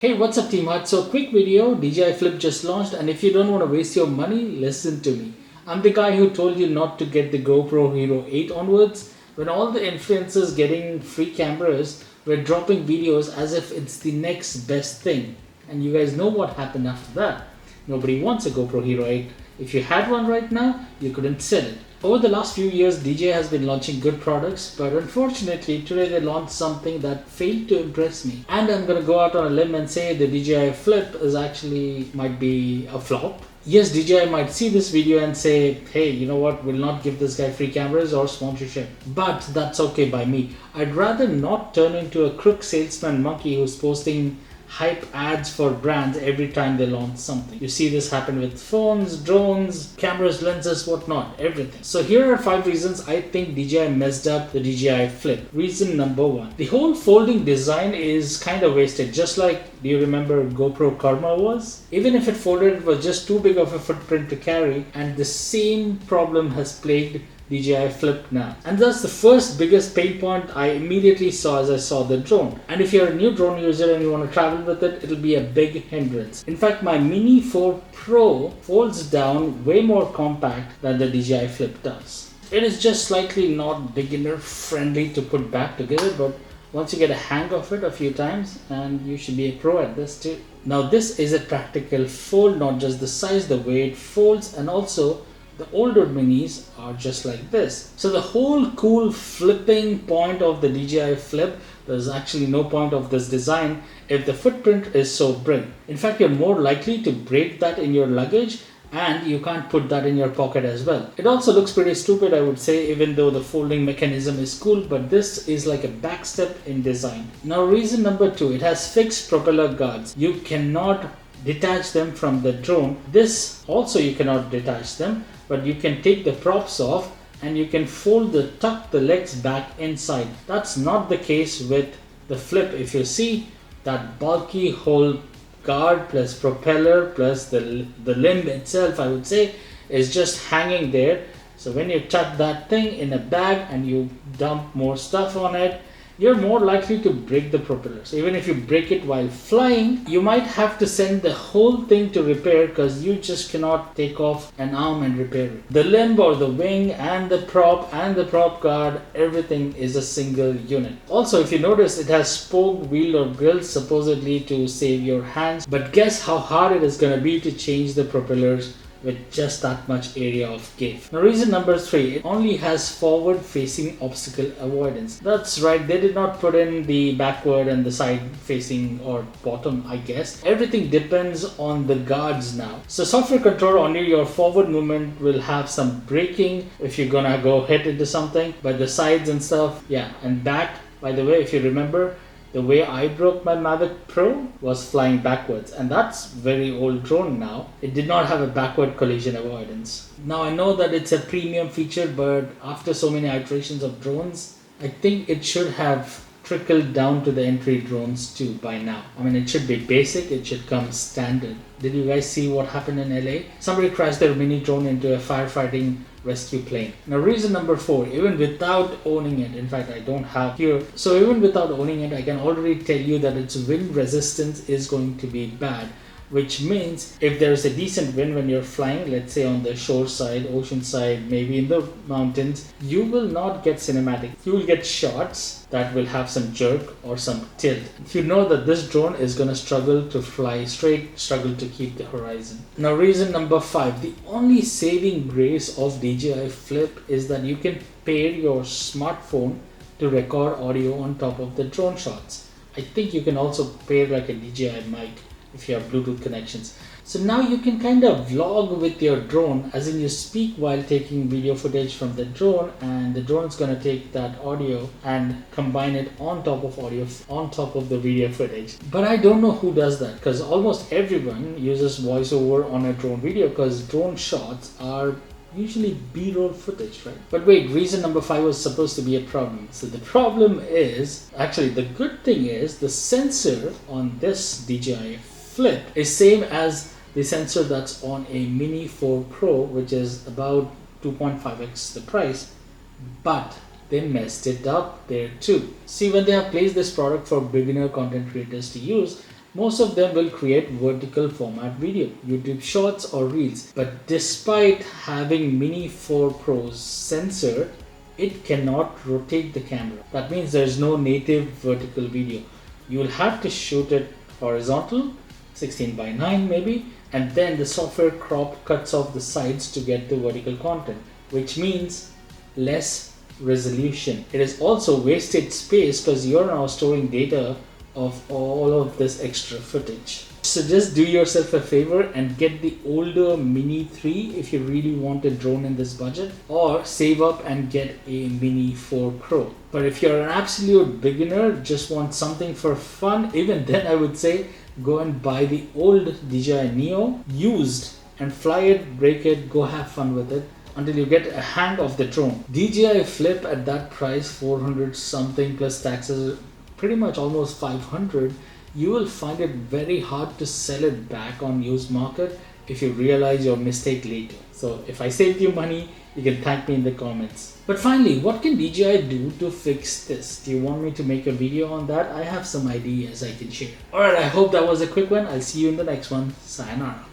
Hey, what's up team Heart? So quick video, DJI FLIP just launched, and if you don't want to waste your money, listen to me. I'm the guy who told you not to get the GoPro Hero 8 onwards. When all the influencers getting free cameras were dropping videos as if it's the next best thing. And you guys know what happened after that. Nobody wants a GoPro Hero 8. If you had one right now, you couldn't sell it. Over the last few years, DJI has been launching good products, but unfortunately today they launched something that failed to impress me. And I'm gonna go out on a limb and say the DJI FLIP is actually might be a flop. Yes, DJI might see this video and say, hey, you know what, we'll not give this guy free cameras or sponsorship. But that's okay by me. I'd rather not turn into a crook salesman monkey who's posting hype ads for brands every time they launch something. You see this happen with phones, drones, cameras, lenses, whatnot, everything. So here are 5 reasons I think DJI messed up the DJI FLIP. Reason number 1. The whole folding design is kind of wasted, just like, do you remember GoPro Karma was? Even if it folded, it was just too big of a footprint to carry, and the same problem has plagued DJI FLIP now. And that's the first biggest pain point I immediately saw as I saw the drone. And if you're a new drone user and you want to travel with it, it'll be a big hindrance. In fact, my Mini 4 Pro folds down way more compact than the DJI FLIP does. It is just slightly not beginner friendly to put back together, but once you get a hang of it a few times, and you should be a pro at this too. Now this is a practical fold, not just the size, the way it folds, and also the older minis are just like this. So the whole cool flipping point of the DJI FLIP, there's actually no point of this design if the footprint is so big. In fact, you're more likely to break that in your luggage, and you can't put that in your pocket as well. It also looks pretty stupid, I would say, even though the folding mechanism is cool, but this is like a backstep in design. Now reason number 2, it has fixed propeller guards. You cannot detach them from the drone. This also you cannot detach them, but you can take the props off and you can tuck the legs back inside. That's not the case with the FLIP. If you see that bulky whole guard plus propeller plus the limb itself, I would say, is just hanging there. So when you tuck that thing in a bag and you dump more stuff on it, you're more likely to break the propeller. So even if you break it while flying, you might have to send the whole thing to repair because you just cannot take off an arm and repair it. The limb or the wing and the prop guard, everything is a single unit. Also, if you notice, it has spoked wheel or grills supposedly to save your hands. But guess how hard it is going to be to change the propellers with just that much area of give. Now reason number 3, it only has forward facing obstacle avoidance. That's right, they did not put in the backward and the side facing or bottom, I guess. Everything depends on the guards now. So software control, only your forward movement will have some braking if you're gonna go hit into something, but the sides and stuff, yeah. And back, by the way, if you remember, the way I broke my Mavic Pro was flying backwards, and that's very old drone now. It did not have a backward collision avoidance. Now I know that it's a premium feature, but after so many iterations of drones, I think it should have trickled down to the entry drones too by now. I mean, it should be basic, it should come standard. Did you guys see what happened in LA? Somebody crashed their mini drone into a firefighting rescue plane. Now reason number 4, even without owning it, in fact I don't have here, so even without owning it, I can already tell you that its wind resistance is going to be bad. Which means if there's a decent wind when you're flying, let's say on the shore side, ocean side, maybe in the mountains, you will not get cinematic. You will get shots that will have some jerk or some tilt. You know that this drone is going to struggle to fly straight, struggle to keep the horizon. Now reason number 5, the only saving grace of DJI FLIP is that you can pair your smartphone to record audio on top of the drone shots. I think you can also pair like a DJI mic if you have Bluetooth connections. So now you can kind of vlog with your drone, as in you speak while taking video footage from the drone, and the drone is going to take that audio and combine it on top of the video footage. But I don't know who does that, because almost everyone uses voiceover on a drone video, because drone shots are usually B-roll footage, right? But wait, reason number 5 was supposed to be a problem. So the problem is, actually the good thing is, the sensor on this DJI FLIP is same as the sensor that's on a Mini 4 Pro, which is about 2.5x the price, but they messed it up there too. See, when they have placed this product for beginner content creators to use, Most of them will create vertical format video, YouTube Shorts or Reels. But despite having Mini 4 Pro's sensor, it cannot rotate the camera. That means there is no native vertical video. You will have to shoot it horizontal, 16:9 maybe, and then the software cuts off the sides to get the vertical content, which means less resolution. It is also wasted space because you're now storing data of all of this extra footage. So just do yourself a favor and get the older Mini 3 if you really want a drone in this budget, or save up and get a Mini 4 Pro. But if you're an absolute beginner, just want something for fun, even then I would say go and buy the old DJI Neo used and fly it, break it, go have fun with it until you get a hang of the drone. DJI FLIP at that price, 400 something plus taxes, pretty much almost 500, you will find it very hard to sell it back on used market if you realize your mistake later. So if I saved you money, you can thank me in the comments. But finally, what can DJI do to fix this? Do you want me to make a video on that? I have some ideas I can share. Alright, I hope that was a quick one. I'll see you in the next one. Sayonara.